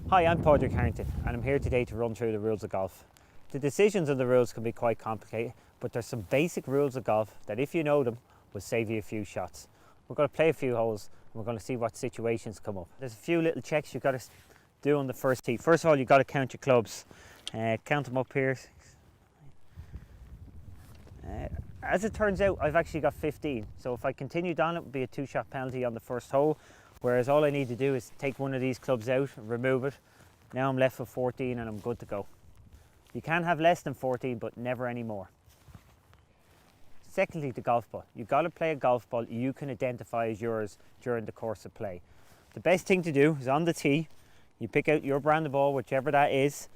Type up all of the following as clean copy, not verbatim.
Hi, I'm Padraig Harrington and I'm here today to run through the rules of golf. The decisions of the rules can be quite complicated, but there's some basic rules of golf that if you know them will save you a few shots. We're going to play a few holes and we're going to see what situations come up. There's a few little checks you've got to do on the first tee. First of all, you've got to count your clubs. Count them up here. As it turns out, I've actually got 15, so if I continued on it would be a 2-shot penalty on the first hole, whereas all I need to do is take one of these clubs out, remove it. Now I'm left with 14 and I'm good to go. You can have less than 14, but never any more. Secondly, the golf ball. You've got to play a golf ball you can identify as yours during the course of play. The best thing to do is on the tee, you pick out your brand of ball, whichever that is,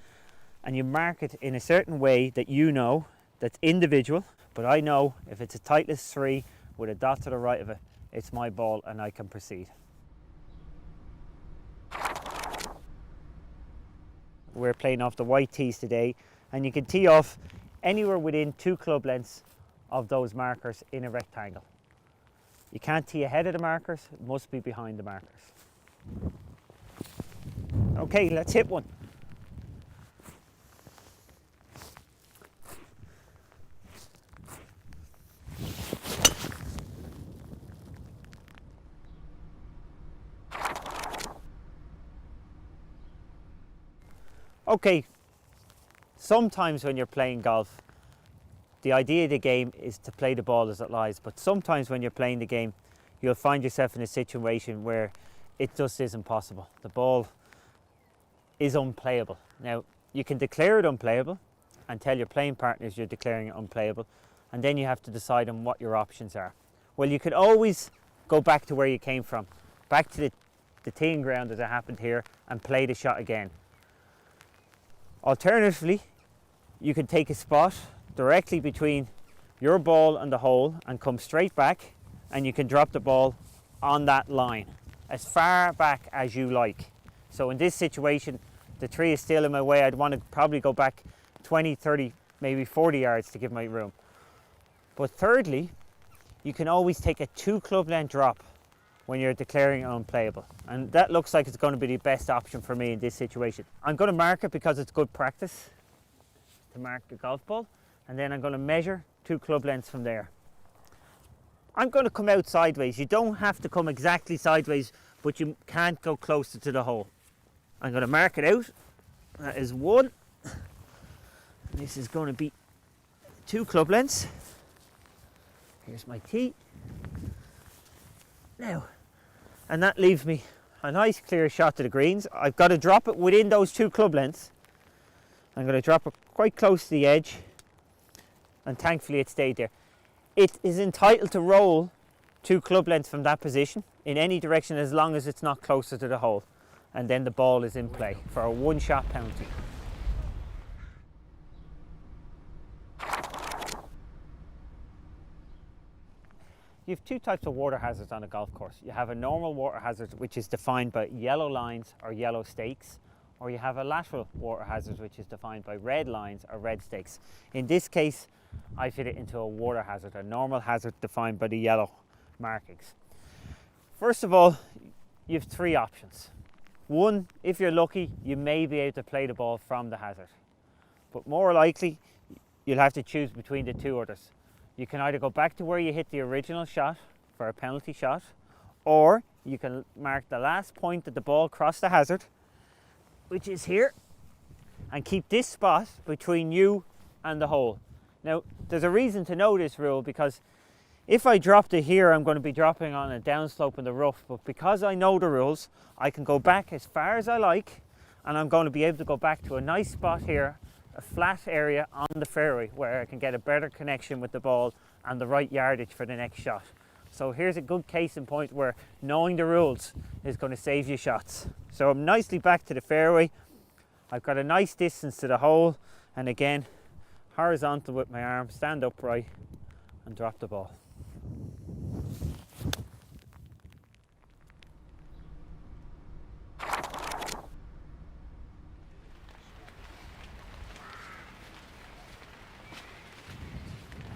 and you mark it in a certain way that you know, that's individual, but I know if it's a Titleist 3 with a dot to the right of it, it's my ball and I can proceed. We're playing off the white tees today, and you can tee off anywhere within 2 club lengths of those markers in a rectangle. You can't tee ahead of the markers, it must be behind the markers. Okay, let's hit one. Okay, sometimes when you're playing golf, the idea of the game is to play the ball as it lies, but sometimes when you're playing the game, you'll find yourself in a situation where it just isn't possible. The ball is unplayable. Now, you can declare it unplayable and tell your playing partners you're declaring it unplayable, and then you have to decide on what your options are. Well, you could always go back to where you came from, back to the teeing ground as it happened here, and play the shot again. Alternatively, you can take a spot directly between your ball and the hole and come straight back, and you can drop the ball on that line as far back as you like. So in this situation, the tree is still in my way. I'd want to probably go back 20, 30, maybe 40 yards to give my room. But thirdly, you can always take a 2 club length drop when you're declaring it unplayable, and that looks like it's going to be the best option for me in this situation. I'm going to mark it because it's good practice to mark the golf ball, and then I'm going to measure 2 club lengths from there. I'm going to come out sideways. You don't have to come exactly sideways, but you can't go closer to the hole. I'm going to mark it out. That is 1. This is going to be 2 club lengths. Here's my tee. Now, and that leaves me a nice clear shot to the greens. I've got to drop it within those 2 club lengths. I'm going to drop it quite close to the edge, and thankfully it stayed there. It is entitled to roll 2 club lengths from that position in any direction as long as it's not closer to the hole, and then the ball is in play for a 1-shot penalty. You have 2 types of water hazards on a golf course. You have a normal water hazard, which is defined by yellow lines or yellow stakes, or you have a lateral water hazard, which is defined by red lines or red stakes. In this case, I fit it into a water hazard, a normal hazard defined by the yellow markings. First of all, you have 3 options. 1, if you're lucky, you may be able to play the ball from the hazard, but more likely, you'll have to choose between the 2 others. You can either go back to where you hit the original shot for a penalty shot, or you can mark the last point that the ball crossed the hazard, which is here, and keep this spot between you and the hole. Now, there's a reason to know this rule, because if I dropped it here, I'm going to be dropping on a downslope in the rough, but because I know the rules, I can go back as far as I like, and I'm going to be able to go back to a nice spot here, a flat area on the fairway where I can get a better connection with the ball and the right yardage for the next shot. So here's a good case in point where knowing the rules is going to save you shots. So I'm nicely back to the fairway. I've got a nice distance to the hole, and again, horizontal with my arm, stand upright and drop the ball.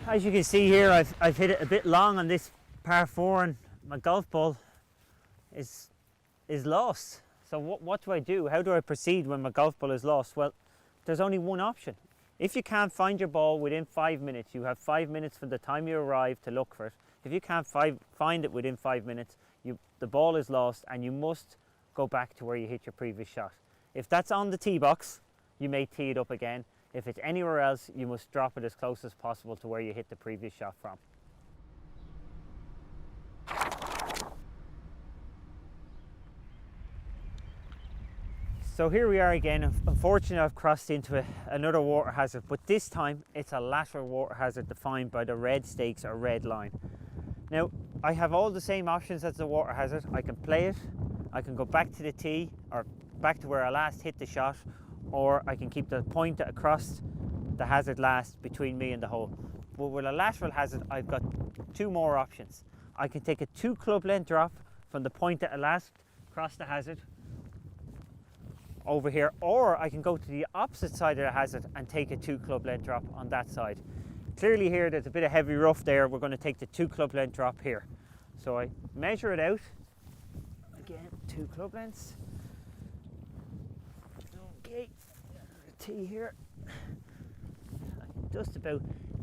As you can see here, I've hit it a bit long on this par 4, and my golf ball is lost. So what do I do? How do I proceed when my golf ball is lost? Well, there's only one option. If you can't find your ball within 5 minutes, you have 5 minutes from the time you arrive to look for it. If you can't find it within 5 minutes, the ball is lost and you must go back to where you hit your previous shot. If that's on the tee box, you may tee it up again. If it's anywhere else, you must drop it as close as possible to where you hit the previous shot from. So here we are again. Unfortunately, I've crossed into another water hazard, but this time it's a lateral water hazard defined by the red stakes or red line. Now, I have all the same options as the water hazard. I can play it, I can go back to the tee or back to where I last hit the shot, or I can keep the point across the hazard last between me and the hole. But with a lateral hazard, I've got two more options. I can take a 2 club length drop from the point that I last crossed the hazard over here, or I can go to the opposite side of the hazard and take a 2 club length drop on that side. Clearly here there's a bit of heavy rough there. We're going to take the 2 club length drop here. So I measure it out. Again, 2 club lengths. Okay, tee here.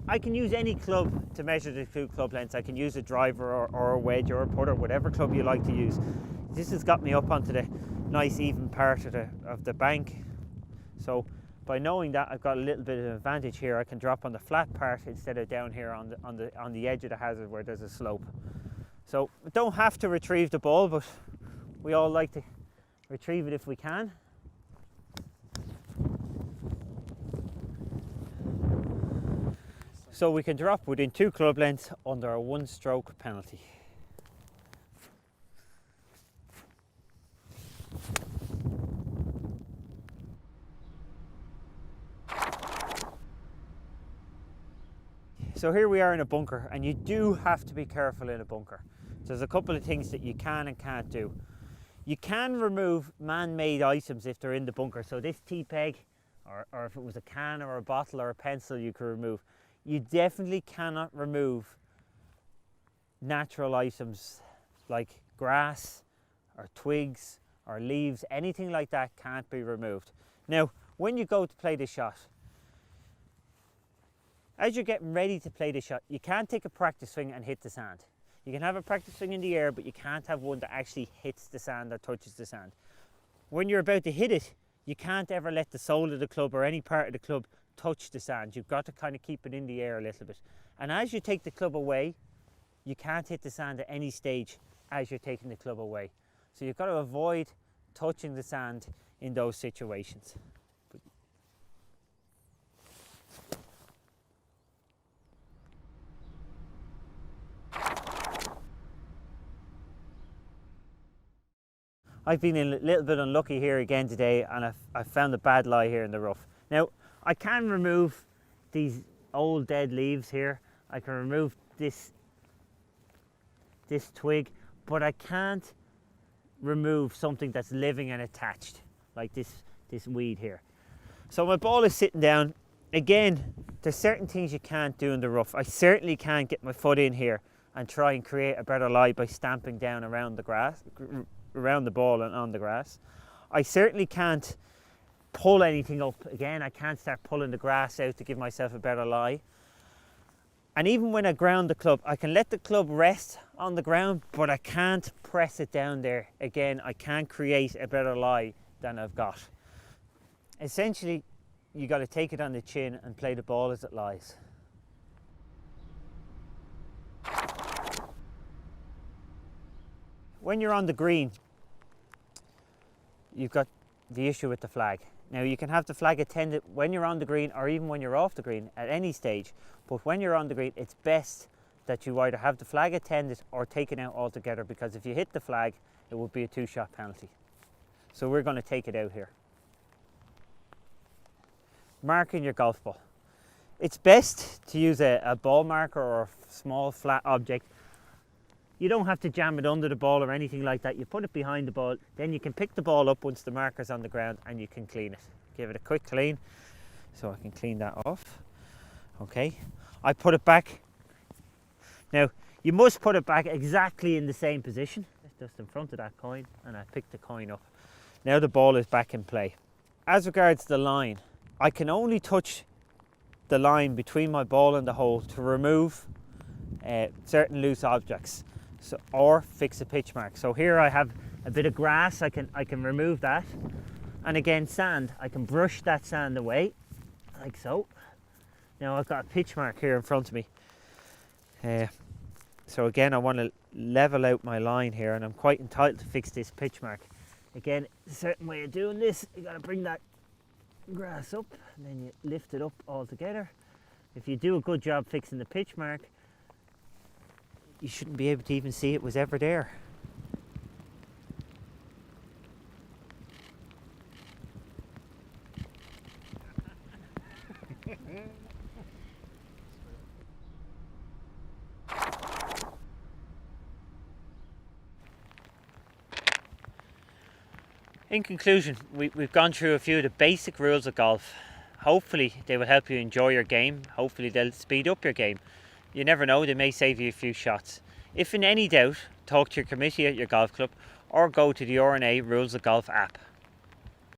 I can use any club to measure the 2 club lengths. I can use a driver or a wedge or a putter, whatever club you like to use. This has got me up onto the nice even part of the bank. So by knowing that, I've got a little bit of an advantage here. I can drop on the flat part instead of down here on the edge of the hazard where there's a slope. So we don't have to retrieve the ball, but we all like to retrieve it if we can. So we can drop within 2 club lengths under a 1-stroke penalty. So here we are in a bunker, and you do have to be careful in a bunker. There's a couple of things that you can and can't do. You can remove man-made items if they're in the bunker. So this T-peg, or if it was a can or a bottle or a pencil, you could remove. You definitely cannot remove natural items like grass or twigs or leaves. Anything like that can't be removed. Now, when you go to play the shot, as you're getting ready to play the shot, you can't take a practice swing and hit the sand. You can have a practice swing in the air, but you can't have one that actually hits the sand or touches the sand. When you're about to hit it, you can't ever let the sole of the club or any part of the club touch the sand. You've got to kind of keep it in the air a little bit. And as you take the club away, you can't hit the sand at any stage as you're taking the club away. So you've got to avoid touching the sand in those situations. I've been a little bit unlucky here again today, and I've found a bad lie here in the rough. Now, I can remove these old dead leaves here. I can remove this twig, but I can't remove something that's living and attached, like this weed here. So my ball is sitting down. Again, there's certain things you can't do in the rough. I certainly can't get my foot in here and try and create a better lie by stamping down around the grass, around the ball and on the grass. I certainly can't pull anything up. Again, I can't start pulling the grass out to give myself a better lie. And even when I ground the club, I can let the club rest on the ground, but I can't press it down there. Again, I can't create a better lie than I've got. Essentially, you got to take it on the chin and play the ball as it lies. When you're on the green, you've got the issue with the flag. Now, you can have the flag attended when you're on the green or even when you're off the green at any stage, but when you're on the green, it's best that you either have the flag attended or taken out altogether, because if you hit the flag, it would be a 2-shot penalty. So we're going to take it out here. Marking your golf ball. It's best to use a ball marker or a small flat object. You don't have to jam it under the ball or anything like that. You put it behind the ball, then you can pick the ball up once the marker's on the ground and you can clean it. Give it a quick clean. So I can clean that off. Okay, I put it back. Now, you must put it back exactly in the same position, just in front of that coin, and I pick the coin up. Now the ball is back in play. As regards the line, I can only touch the line between my ball and the hole to remove certain loose objects, or fix a pitch mark. So here I have a bit of grass, I can remove that. And again, sand, I can brush that sand away, like so. Now I've got a pitch mark here in front of me. So again, I want to level out my line here, and I'm quite entitled to fix this pitch mark. Again, a certain way of doing this, you got to bring that grass up, and then you lift it up all together. If you do a good job fixing the pitch mark, you shouldn't be able to even see it was ever there. In conclusion, we've gone through a few of the basic rules of golf. Hopefully they will help you enjoy your game. Hopefully they'll speed up your game. You never know, they may save you a few shots. If in any doubt, talk to your committee at your golf club or go to the R&A Rules of Golf app.